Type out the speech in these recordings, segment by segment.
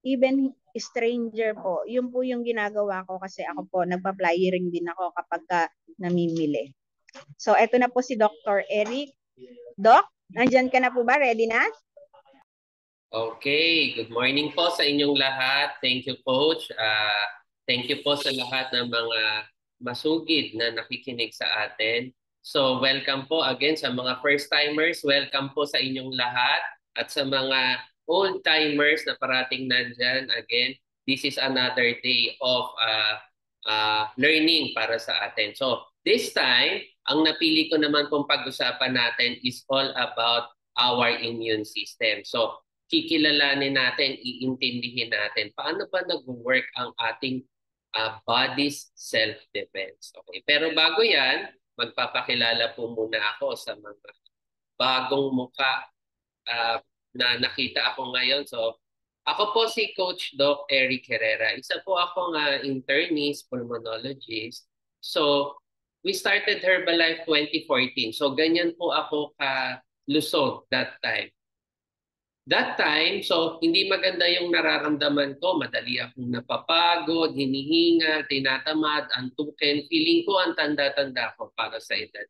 even stranger po, yun po yung ginagawa ko kasi ako po, nagpa-flyering din ako kapag namimili. So, eto na po si Dr. Eric. Doc, nandyan ka na po ba? Ready na? Okay, good morning po sa inyong lahat. Thank you, Coach. Thank you po sa lahat ng mga masugid na nakikinig sa atin. So, welcome po again sa mga first-timers. Welcome po sa inyong lahat. At sa mga old-timers na parating nandyan, again, this is another day of learning para sa atin. So, this time, ang napili ko naman pong pag-usapan natin is all about our immune system. So, kikilalanin natin, iintindihin natin paano ba nag-work ang ating body's self-defense. Okay. Pero bago yan, magpapakilala po muna ako sa mga bagong muka na nakita ako ngayon. So, ako po si Coach Doc Eric Herrera. Isa po akong internist, pulmonologist. So, we started Herbalife 2014. So, ganyan po ako ka-lusog that time. That time, so hindi maganda yung nararamdaman ko. Madali akong napapagod, hinihinga, tinatamad, antukin. Feeling ko ang tanda-tanda ko para sa edad.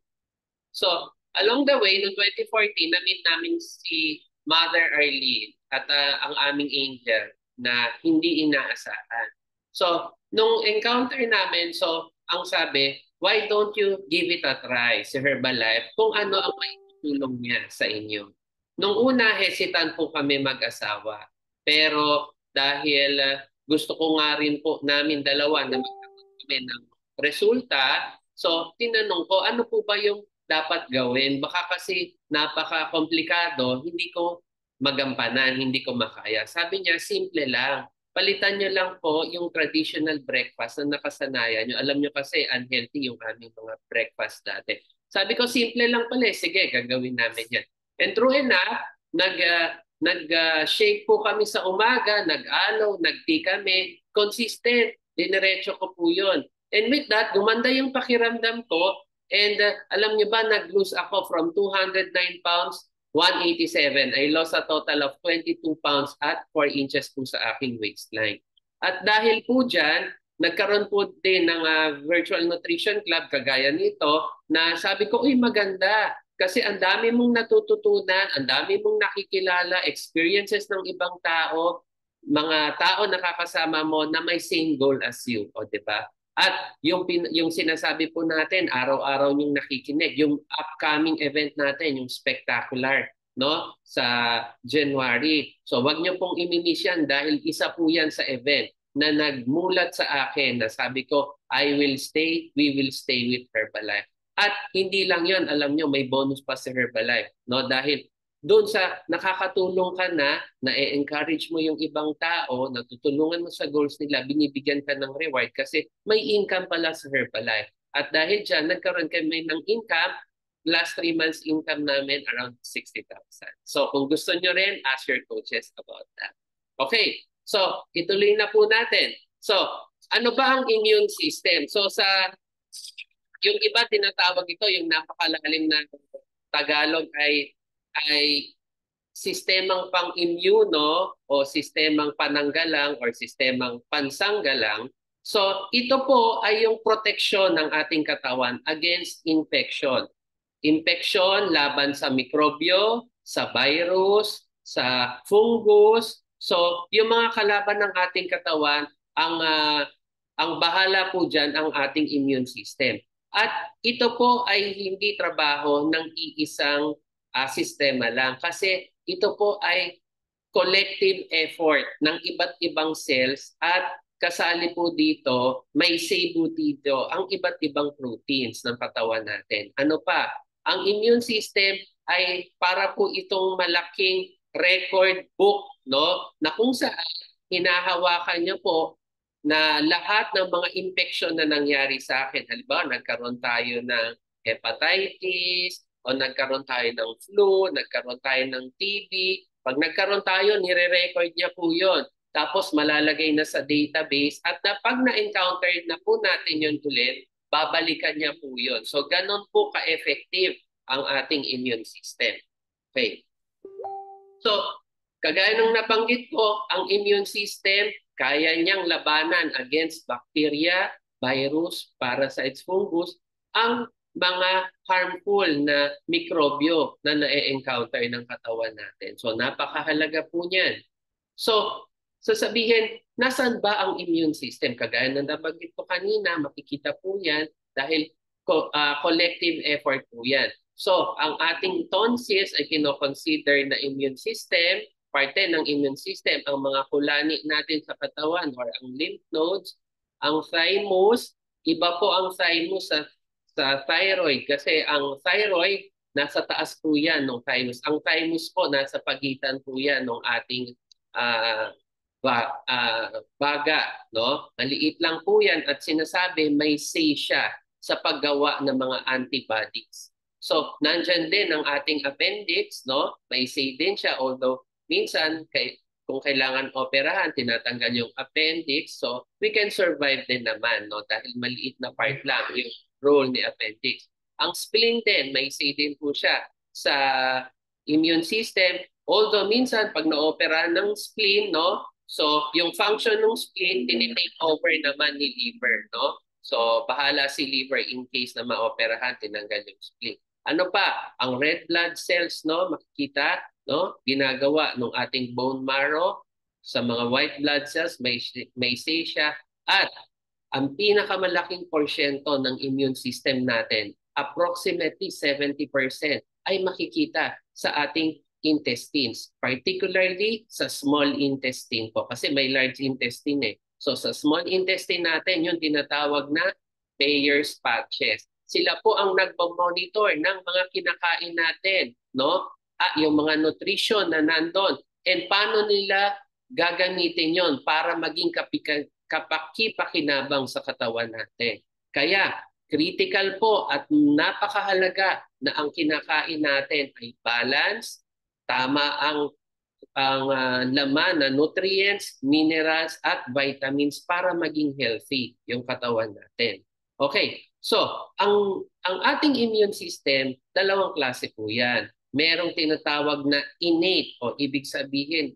So, along the way, noong 2014, na-meet namin si Mother Arlene at ang aming angel na hindi inaasahan. So, nung encounter namin, so ang sabi, why don't you give it a try si Herbalife kung ano ang may tulong niya sa inyo. Nung una, hesitant po kami mag-asawa. Pero dahil gusto ko nga rin po namin dalawa na magkaroon kami ng resulta, so tinanong ko, ano po ba yung dapat gawin? Baka kasi napaka-komplikado, hindi ko magampanan, hindi ko makaya. Sabi niya, simple lang. Palitan niyo lang po yung traditional breakfast na nakasanayan niyo. Alam niyo kasi unhealthy yung aming mga breakfast dati. Sabi ko, simple lang pala. Sige, gagawin namin yan. And true enough, nag-shake po kami sa umaga, nag-aloe, nag-tea kami. Consistent. Dinerecho ko po yun. And with that, gumanda yung pakiramdam ko. And alam niyo ba, nag-lose ako from 209 pounds, 187. I lost a total of 22 pounds at 4 inches po sa aking waistline. At dahil po dyan, nagkaroon po din ng virtual nutrition club kagaya nito na sabi ko, uy maganda. Kasi ang dami mong natututunan, ang dami mong nakikilala, experiences ng ibang tao, mga tao nakakasama mo na may same goal as you. O, di ba? At yung sinasabi po natin, araw-araw yung nakikinig, yung upcoming event natin, yung spectacular, no? Sa January. So wag niyo pong i-miss yan dahil isa po yan sa event na nagmulat sa akin na sabi ko, I will stay, we will stay with Herbalife. At hindi lang yon, alam niyo may bonus pa sa Herbalife, no? Dahil doon sa nakakatulong ka na encourage mo yung ibang tao, natutulungan mo sa goals nila, binibigyan ka ng reward kasi may income pala sa Herbalife. At dahil dyan, nagkaroon kami ng income, last 3 months income namin around 60,000. So kung gusto nyo rin, ask your coaches about that. Okay, so ituloy na po natin. So ano ba ang immune system? So yung iba tinatawag ito, yung napakalalim na Tagalog ay sistemang pang-immune o sistemang pananggalang or sistemang pansanggalang. So ito po ay yung proteksyon ng ating katawan against infection. Infection laban sa mikrobyo, sa virus, sa fungus. So yung mga kalaban ng ating katawan, ang bahala po dyan ang ating immune system. At ito po ay hindi trabaho ng iisang sistema lang kasi ito po ay collective effort ng iba't ibang cells at kasali po dito, may say po dito ang iba't ibang proteins ng katawan natin. Ano pa? Ang immune system ay para po itong malaking record book, no? Na kung saan hinahawakan niyo po na lahat ng mga infection na nangyari sa akin. Halimbawa, nagkaroon tayo ng hepatitis, o nagkaroon tayo ng flu, nagkaroon tayo ng TB. Pag nagkaroon tayo, nire-record niya po yun. Tapos malalagay na sa database at pag na-encounter na po natin yun ulit, babalikan niya po yun. So ganon po ka-effective ang ating immune system. Okay. So Kagaya ng nabanggit ko, ang immune system, kaya niyang labanan against bacteria, virus, parasites, fungus, ang mga harmful na mikrobyo na na-encounter ng katawan natin. So napakahalaga po niyan. So, sasabihin, nasan ba ang immune system? Kagaya ng nabanggit ko kanina, makikita po yan dahil collective effort po yan. So, ang ating tonsils ay kinoconsider na immune system, parte ng immune system, ang mga kulani natin sa katawan or ang lymph nodes, ang thymus, iba po ang thymus sa thyroid kasi ang thyroid nasa taas po yan ng thymus. Ang thymus po nasa pagitan po yan ng ating uh, baga, no? Maliit lang po yan at sinasabi may say siya sa paggawa ng mga antibodies. So, nandyan din ang ating appendix, no? May say din siya, although minsan kung kailangan operahan, tinatanggal yung appendix, so we can survive din naman, no? Dahil maliit na part lang yung role ni appendix. Ang spleen din, may say din po siya sa immune system. Although minsan pag na-opera ng spleen, no? So yung function ng spleen, tinitake over naman ni liver, no? So bahala si liver in case na ma-operahan, tinanggal yung spleen. Ano pa? Ang red blood cells, no? Makikita, no? Ginagawa ng ating bone marrow sa mga white blood cells, may say siya. At ang pinakamalaking porsyento ng immune system natin, approximately 70% ay makikita sa ating intestines, particularly sa small intestine po kasi may large intestine eh. So sa small intestine natin, yung tinatawag na Peyer's patches. Sila po ang nagpo-monitor ng mga kinakain natin, no? Yung mga nutrition na nandun. And paano nila gagamitin yon para maging kapakipakinabang sa katawan natin. Kaya critical po at napakahalaga na ang kinakain natin ay balance, tama ang laman na nutrients, minerals at vitamins para maging healthy yung katawan natin. Okay, so ang ating immune system, dalawang klase po yan. Merong tinatawag na innate o ibig sabihin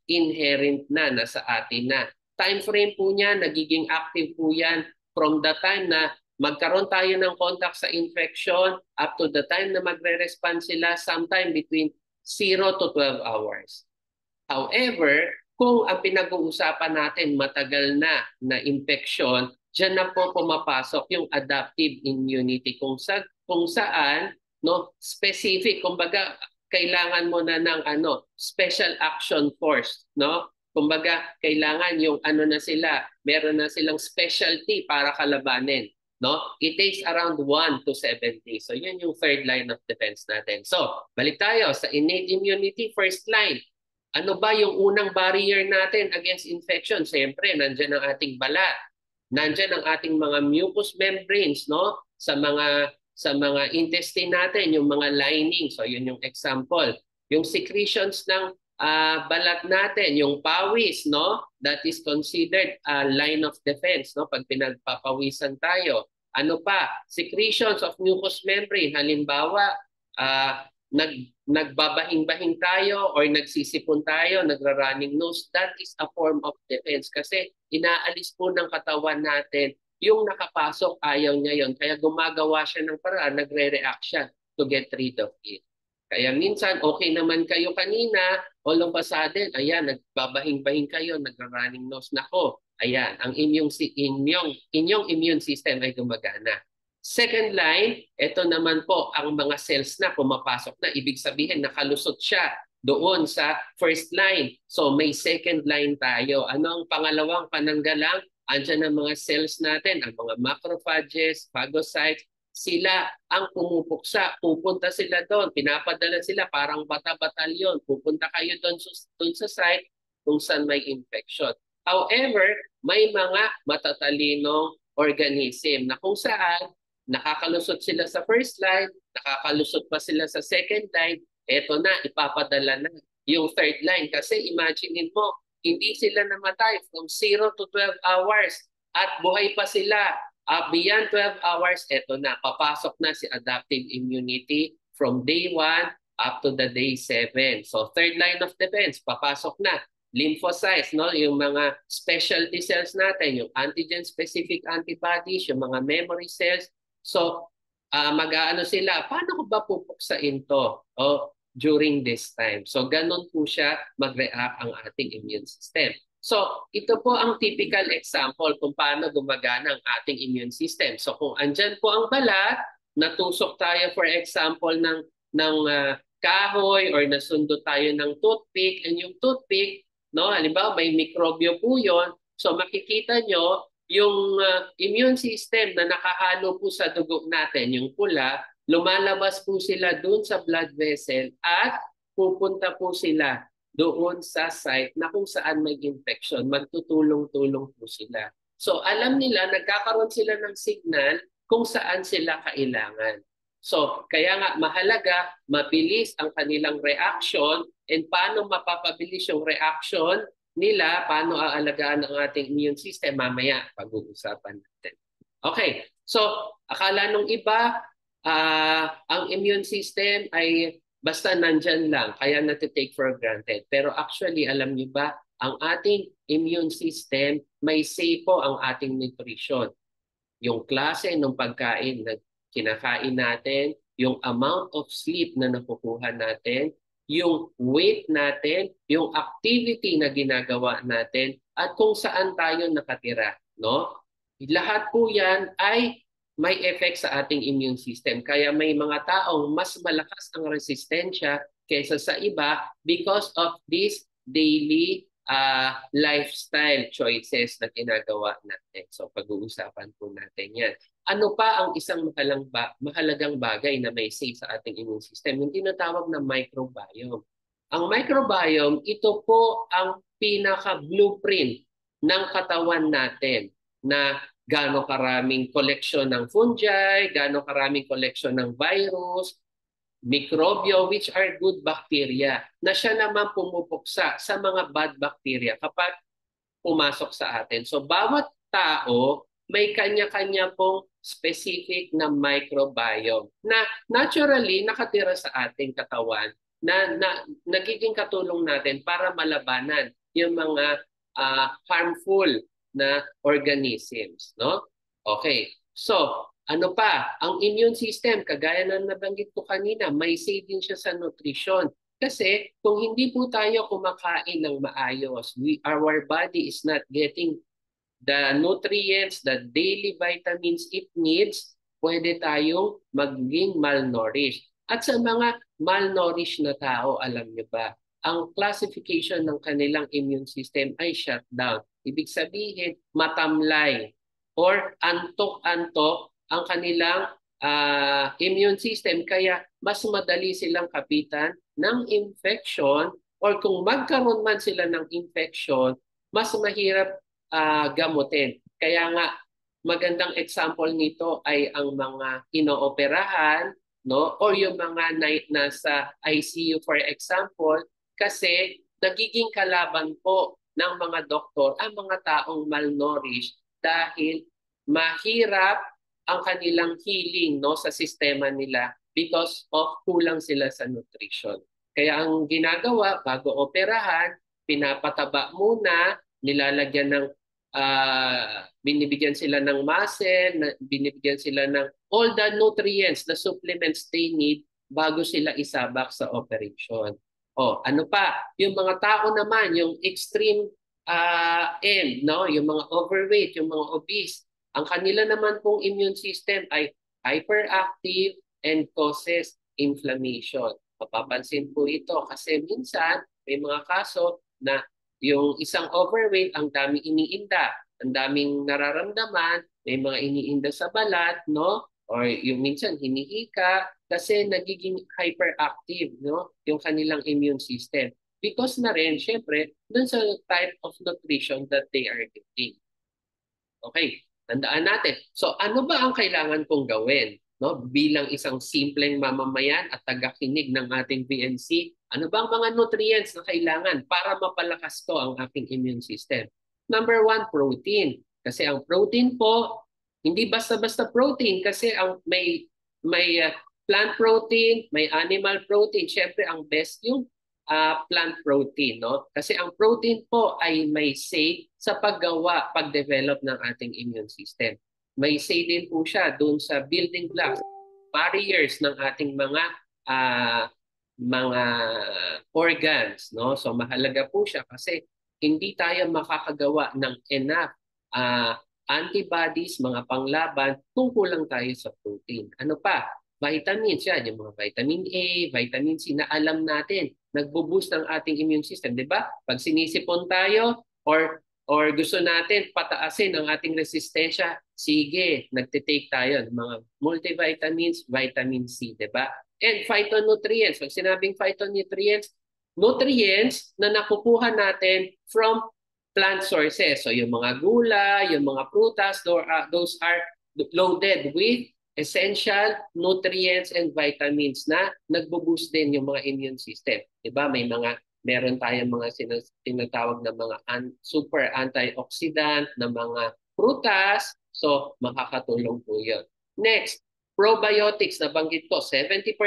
inherent na nasa atin na. Time frame po niya, nagiging active po yan from the time na magkaroon tayo ng contact sa infection up to the time na magre-respond sila sometime between 0 to 12 hours. However, kung ang pinag-uusapan natin matagal na infection, dyan na po pumapasok yung adaptive immunity kung saan no specific, kumbaga kailangan mo na ng special action force, no? Kumbaga, kailangan yung na sila, meron na silang specialty para kalabanin. No? It takes around 1 to 7 days. So yun yung third line of defense natin. So, balik tayo sa innate immunity, first line. Ano ba yung unang barrier natin against infection? Siyempre, nandyan ang ating balat. Nandyan ang ating mga mucous membranes, no? Sa mga intestine natin, yung mga lining. So yun yung example. Yung secretions ng balat natin, yung pawis, no? That is considered a line of defense, no? Pag pinagpapawisan tayo. Ano pa? Secretions of mucous membrane. Halimbawa, nagbabahing-bahing tayo or nagsisipon tayo, nagra-running nose. That is a form of defense kasi inaalis po ng katawan natin yung nakapasok, ayaw niya yon. Kaya gumagawa siya ng paraan, nagre-react siya to get rid of it. Kaya minsan, okay naman kayo kanina, all of a sudden, ayan, nagbabahing-bahing kayo, nagra-running nose. Nako, ayan, ang inyong immune system ay gumagana. Second line, ito naman po ang mga cells na pumapasok na. Ibig sabihin, nakalusot siya doon sa first line. So may second line tayo. Ano ang pangalawang pananggalang? Andiyan ang mga cells natin, ang mga macrophages, phagocytes, sila ang pumupuksa, pupunta sila doon, pinapadala sila parang bata-batalyon, pupunta kayo doon sa site kung saan may infection. However, may mga matatalinong organism na kung saan nakakalusot sila sa first line, nakakalusot pa sila sa second line, eto na, ipapadala na yung third line. Kasi imaginein mo, hindi sila namatay from 0 to 12 hours at buhay pa sila. Beyond 12 hours, eto na, papasok na si adaptive immunity from day 1 up to the day 7. So third line of defense, papasok na. Lymphocytes, no? Yung mga specialty cells natin, yung antigen-specific antibodies, yung mga memory cells. So mag-aano sila, paano ko ba pupuksain to during this time? So ganun po siya mag-react ang ating immune system. So ito po ang typical example kung paano gumagana ang ating immune system. So kung andyan po ang balat, natusok tayo for example ng kahoy or nasundo tayo ng toothpick, and yung toothpick, no, halimbawa may mikrobyo po yun, so makikita nyo yung immune system na nakahalo po sa dugo natin, yung pula, lumalabas po sila doon sa blood vessel at pupunta po sila doon sa site na kung saan may infection. Magtutulong-tulong po sila. So alam nila, nagkakaroon sila ng signal kung saan sila kailangan. So kaya nga mahalaga, mabilis ang kanilang reaction, and paano mapapabilis yung reaction nila, paano aalagaan ang ating immune system, mamaya pag-uusapan natin. Okay, so akala nung iba, ang immune system ay basta nandyan lang, kaya natitake for granted. Pero actually, alam niyo ba, ang ating immune system, may say po ang ating nutrition. Yung klase ng pagkain na kinakain natin, yung amount of sleep na nakukuha natin, yung weight natin, yung activity na ginagawa natin, at kung saan tayo nakatira, no? Lahat po yan ay may effect sa ating immune system. Kaya may mga taong mas malakas ang resistensya kaysa sa iba because of this daily lifestyle choices na ginagawa natin. So pag-uusapan po natin yan. Ano pa ang isang mahalagang bagay na may say sa ating immune system? Yung tinatawag na microbiome. Ang microbiome, ito po ang pinaka-blueprint ng katawan natin na gaano karaming koleksyon ng fungi, gaano karaming koleksyon ng virus, mikrobyo, which are good bacteria, na siya naman pumupuksa sa mga bad bacteria kapag pumasok sa atin. So bawat tao may kanya-kanya pong specific na microbiome na naturally nakatira sa ating katawan na nagiging katulong natin para malabanan yung mga harmful na organisms, no? Okay. So, ano pa? Ang immune system, kagaya na nabanggit ko kanina, may say din siya sa nutrition. Kasi kung hindi po tayo kumakain ng maayos, our body is not getting the nutrients, the daily vitamins it needs, pwede tayong maging malnourished. At sa mga malnourished na tao, alam niyo ba, ang classification ng kanilang immune system ay shutdown. Ibig sabihin, matamlay or antok-antok ang kanilang immune system. Kaya mas madali silang kapitan ng infection, or kung magkaroon man sila ng infection, mas mahirap gamutin. Kaya nga, magandang example nito ay ang mga inooperahan, no? Or yung mga nasa ICU for example, kasi nagiging kalaban po ng mga doktor ang mga taong malnourished dahil mahirap ang kanilang healing, no, sa sistema nila because of kulang sila sa nutrition. Kaya ang ginagawa bago operahan, pinapataba muna, nilalagyan ng binibigyan sila ng muscle, binibigyan sila ng all the nutrients, the supplements they need bago sila isabak sa operation. O, ano pa? Yung mga tao naman, yung extreme end, no? Yung mga overweight, yung mga obese, ang kanila naman pong immune system ay hyperactive and causes inflammation. Mapapansin po ito kasi minsan may mga kaso na yung isang overweight, ang daming iniinda, ang daming nararamdaman, may mga iniinda sa balat, no? Or yung minsan hinihika kasi nagiging hyperactive, no? Yung kanilang immune system. Because na rin, syempre, dun sa type of nutrition that they are getting. Okay, tandaan natin. So ano ba ang kailangan kong gawin? No, bilang isang simpleng mamamayan at tagakinig ng ating VNC, ano ba ang mga nutrients na kailangan para mapalakas ko ang aking immune system? Number 1, protein. Kasi ang protein po, hindi basta-basta protein kasi ang may plant protein, may animal protein. Siyempre, ang best yung plant protein, no? Kasi ang protein po ay may say sa paggawa, pag-develop ng ating immune system. May say din po siya doon sa building blocks, barriers ng ating mga organs, no? So mahalaga po siya kasi hindi tayo makakagawa ng enough antibodies, mga panglaban kung kulang tayo sa protein. Ano pa? Vitamins yan, yung mga vitamin A, vitamin C na alam natin, nagbo-boost ng ating immune system, di ba? Pag sinisipon tayo or gusto natin pataasin ang ating resistensya, sige, nagtitake tayo ng mga multivitamins, vitamin C, di ba? And phytonutrients. Pag sinabing phytonutrients, nutrients na nakukuha natin from plant sources. So yung mga gulay, yung mga prutas, those are loaded with essential nutrients and vitamins na nagbo-boost din yung mga immune system. Diba? Meron tayong mga tinatawag na mga super antioxidant na mga prutas. So makakatulong po yun. Next, probiotics, nabanggit ko, 70%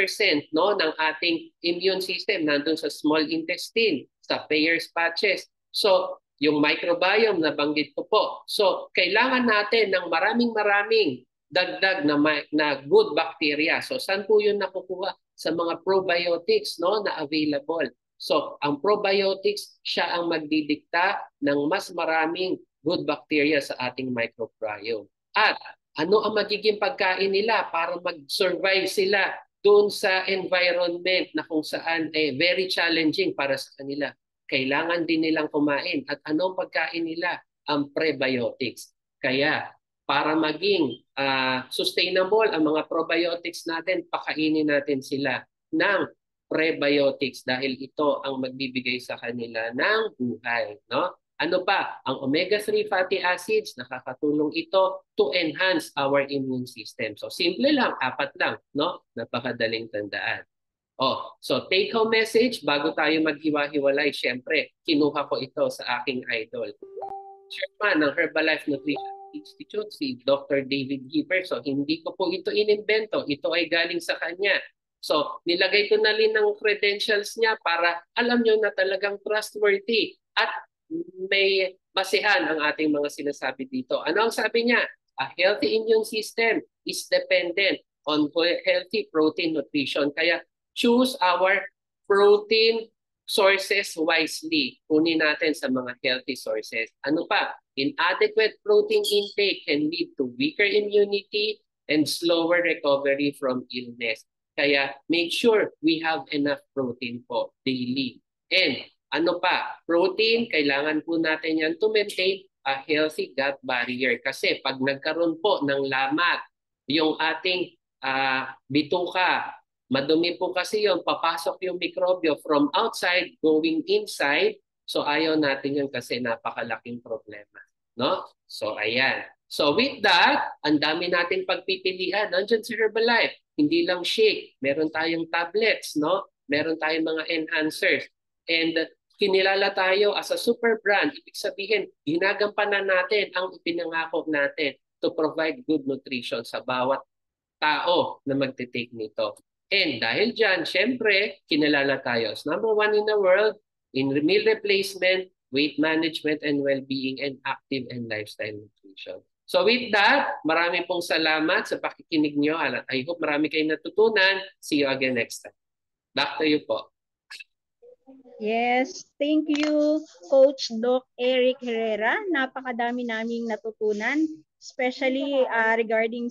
no, ng ating immune system nandun sa small intestine, sa Peyer's patches. So, yung microbiome, nabanggit ko po. So, kailangan natin ng maraming dagdag na good bacteria. So, saan po yun nakukuha? Sa mga probiotics no, na available. So, ang probiotics, siya ang magdidikta ng mas maraming good bacteria sa ating microbiome. At ano ang magiging pagkain nila para mag-survive sila doon sa environment na kung saan very challenging para sa kanila. Kailangan din nilang kumain. At anong pagkain nila? Ang prebiotics. Kaya para maging sustainable ang mga probiotics natin, pakainin natin sila ng prebiotics dahil ito ang magbibigay sa kanila ng buhay. No? Ano pa? Ang omega-3 fatty acids, nakakatulong ito to enhance our immune system. So simple lang, 4 lang, no? Napakadaling tandaan. So take-home message, bago tayo maghiwa-hiwalay, syempre, kinuha ko ito sa aking idol. Chairman ng Herbalife Nutrition Institute, si Dr. David Gieber. So hindi ko po ito inimbento, ito ay galing sa kanya. So nilagay ko na rin ng credentials niya para alam nyo na talagang trustworthy at may basehan ang ating mga sinasabi dito. Ano ang sabi niya? A healthy immune system is dependent on healthy protein nutrition. Kaya choose our protein sources wisely. Kunin natin sa mga healthy sources. Ano pa? Inadequate protein intake can lead to weaker immunity and slower recovery from illness. Kaya make sure we have enough protein po daily. And ano pa? Protein, kailangan po natin yan to maintain a healthy gut barrier. Kasi pag nagkaroon po ng lamat, yung ating bituka, madumi po kasi yun, papasok yung mikrobyo from outside going inside. So ayaw natin yun kasi napakalaking problema. No? So ayan. So with that, ang dami natin pagpipilian. Nandiyan sa Herbalife, hindi lang shake. Meron tayong tablets, no? Meron tayong mga enhancers. And kinilala tayo as a super brand. Ibig sabihin, ginagampanan natin ang ipinangako natin to provide good nutrition sa bawat tao na magte-take nito. And dahil dyan, syempre, kinilala tayo as #1 in the world in meal replacement, weight management, and well-being, and active and lifestyle nutrition. So with that, marami pong salamat sa pakikinig nyo. I hope marami kayong natutunan. See you again next time. Back to you po. Yes, thank you, Coach Doc Eric Herrera. Napakadami naming natutunan, especially regarding